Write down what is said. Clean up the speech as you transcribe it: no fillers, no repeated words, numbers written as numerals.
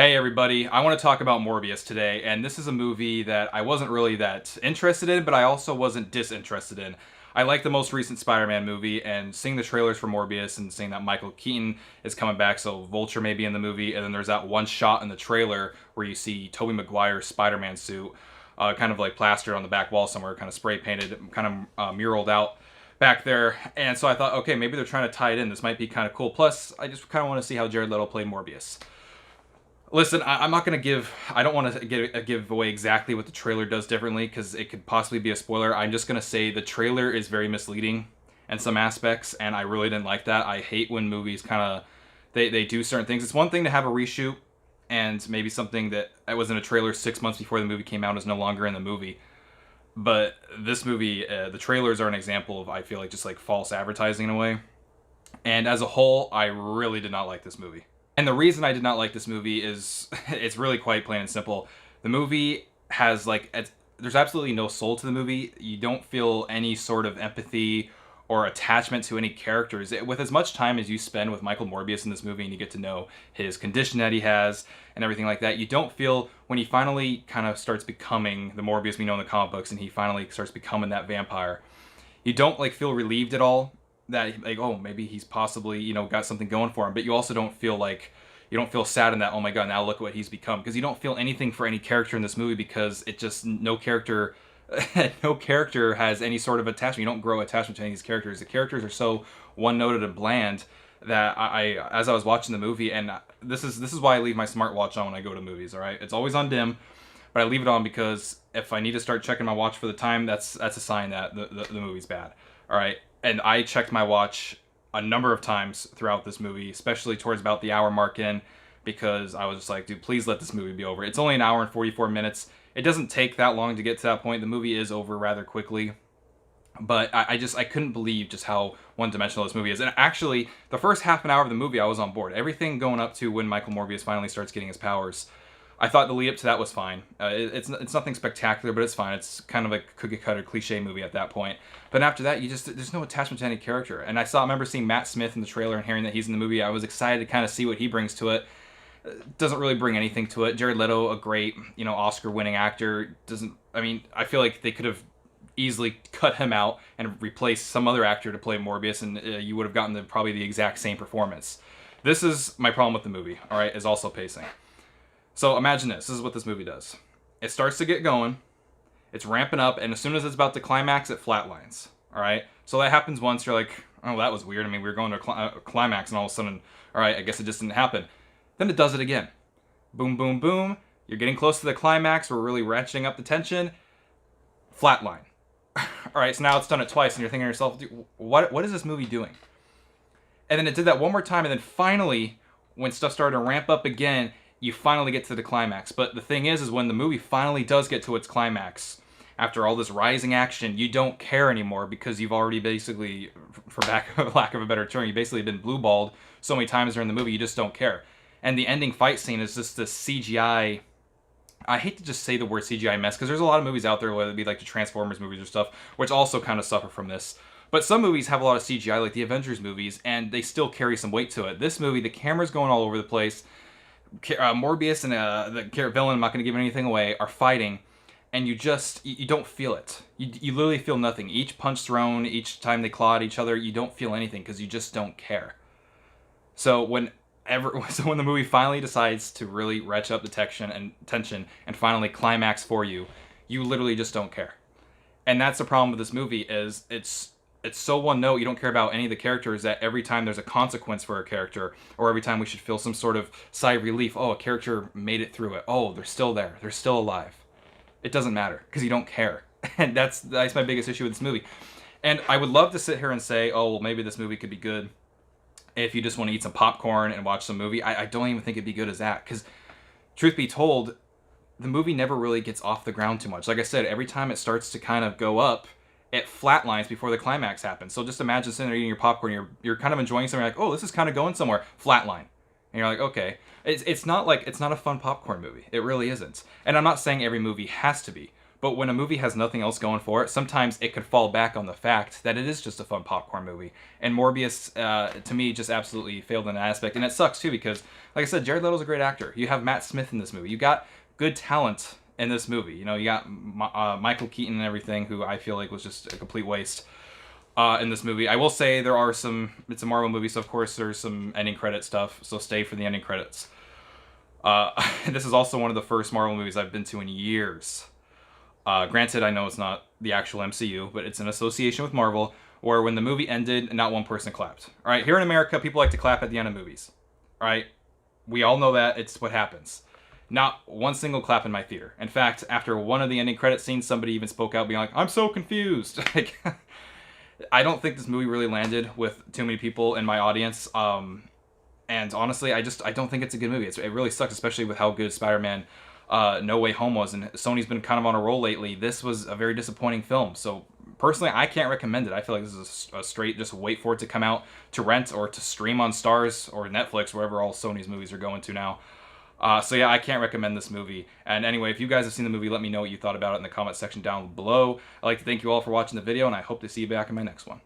Hey everybody, I want to talk about Morbius today, and this is a movie that I wasn't really that interested in, but I also wasn't disinterested in. I like the most recent Spider-Man movie, and seeing the trailers for Morbius and seeing that Michael Keaton is coming back, so Vulture may be in the movie, and then there's that one shot in the trailer where you see Tobey Maguire's Spider-Man suit kind of like plastered on the back wall somewhere, kind of spray painted, kind of muraled out back there, and so I thought, okay, maybe they're trying to tie it in. This might be kind of cool. Plus, I just kind of want to see how Jared Leto played Morbius. Listen, I'm not going to I don't want to give away exactly what the trailer does differently because it could possibly be a spoiler. I'm just going to say the trailer is very misleading in some aspects, and I really didn't like that. I hate when movies kind of, they do certain things. It's one thing to have a reshoot, and maybe something that was in a trailer 6 months before the movie came out is no longer in the movie. But this movie, the trailers are an example of, I feel like, just like false advertising in a way. And as a whole, I really did not like this movie. And the reason I did not like this movie is it's really quite plain and simple. The movie has there's absolutely no soul to the movie. You don't feel any sort of empathy or attachment to any characters. With as much time as you spend with Michael Morbius in this movie and you get to know his condition that he has and everything like that, you don't feel when he finally kind of starts becoming the Morbius we know in the comic books and he finally starts becoming that vampire. You don't feel relieved at all that oh, maybe he's possibly got something going for him, but you also don't feel sad in that, oh my god, now look what he's become, because you don't feel anything for any character in this movie because it just no character no character has any sort of attachment. You don't grow attachment to any of these characters. The characters are so one-noted and bland that I as I was watching the movie, and this is why I leave my smartwatch on when I go to movies. All right, it's always on dim, but I leave it on because if I need to start checking my watch for the time, that's a sign that the movie's bad. All right. And I checked my watch a number of times throughout this movie, especially towards about the hour mark in, because I was just like, dude, please let this movie be over. It's only an hour and 44 minutes. It doesn't take that long to get to that point. The movie is over rather quickly. But I couldn't believe just how one-dimensional this movie is. And actually, the first half an hour of the movie, I was on board. Everything going up to when Michael Morbius finally starts getting his powers, I thought the lead up to that was fine. It's nothing spectacular, but it's fine. It's kind of a cookie-cutter cliche movie at that point. But after that, there's no attachment to any character. And I remember seeing Matt Smith in the trailer and hearing that he's in the movie. I was excited to kind of see what he brings to it. Doesn't really bring anything to it. Jared Leto, a great, Oscar-winning actor, I feel like they could have easily cut him out and replaced some other actor to play Morbius, and you would have gotten probably the exact same performance. This is my problem with the movie, all right, is also pacing. So imagine this is what this movie does. It starts to get going, it's ramping up, and as soon as it's about to climax, it flatlines. All right? So that happens once, you're like, oh, that was weird. I mean, we were going to a climax, and all of a sudden, all right, I guess it just didn't happen. Then it does it again. Boom, boom, boom. You're getting close to the climax. We're really ratcheting up the tension. Flatline. All right, so now it's done it twice, and you're thinking to yourself, dude, what is this movie doing? And then it did that one more time, and then finally, when stuff started to ramp up again, you finally get to the climax. But the thing is when the movie finally does get to its climax, after all this rising action, you don't care anymore because you've already basically, for lack of a better term, you basically been blue-balled so many times during the movie, you just don't care. And the ending fight scene is just this CGI, I hate to just say the word CGI mess, because there's a lot of movies out there, whether it be like the Transformers movies or stuff, which also kind of suffer from this. But some movies have a lot of CGI, like the Avengers movies, and they still carry some weight to it. This movie, the camera's going all over the place. Morbius and the villain, I'm not going to give anything away, are fighting, and you don't feel it. You literally feel nothing. Each punch thrown, each time they claw at each other, you don't feel anything because you just don't care. So when the movie finally decides to really retch up the tension and finally climax for you, you literally just don't care. And that's the problem with this movie is it's so one note, you don't care about any of the characters, that every time there's a consequence for a character, or every time we should feel some sort of sigh of relief, oh, a character made it through it, oh, they're still there, they're still alive. It doesn't matter, because you don't care. And that's my biggest issue with this movie. And I would love to sit here and say, oh, well, maybe this movie could be good if you just want to eat some popcorn and watch some movie. I don't even think it'd be good as that, because truth be told, the movie never really gets off the ground too much. Like I said, every time it starts to kind of go up, it flatlines before the climax happens. So just imagine sitting there eating your popcorn, you're kind of enjoying something, like, oh, this is kind of going somewhere, flatline. And you're like, okay. It's not a fun popcorn movie. It really isn't. And I'm not saying every movie has to be, But when a movie has nothing else going for it, sometimes it could fall back on the fact that it is just a fun popcorn movie. And Morbius, to me, just absolutely failed in that aspect. And it sucks, too, because, like I said, Jared Leto's a great actor. You have Matt Smith in this movie. You got good talent in this movie. You know, you got Michael Keaton and everything, who I feel like was just a complete waste in this movie. I will say there are some... It's a Marvel movie, so of course there's some ending credit stuff, so stay for the ending credits. This is also one of the first Marvel movies I've been to in years. Granted, I know it's not the actual MCU, but it's an association with Marvel, where when the movie ended, not one person clapped. All right, here in America, people like to clap at the end of movies. All right, we all know that. It's what happens. Not one single clap in my theater. In fact, after one of the ending credit scenes, somebody even spoke out being like, I'm so confused. Like, I don't think this movie really landed with too many people in my audience. And honestly, I don't think it's a good movie. It really sucks, especially with how good Spider-Man No Way Home was, and Sony's been kind of on a roll lately. This was a very disappointing film, so personally, I can't recommend it. I feel like this is a straight just wait for it to come out to rent or to stream on Stars or Netflix, wherever all Sony's movies are going to now. So yeah, I can't recommend this movie. And anyway, if you guys have seen the movie, let me know what you thought about it in the comment section down below. I'd like to thank you all for watching the video, and I hope to see you back in my next one.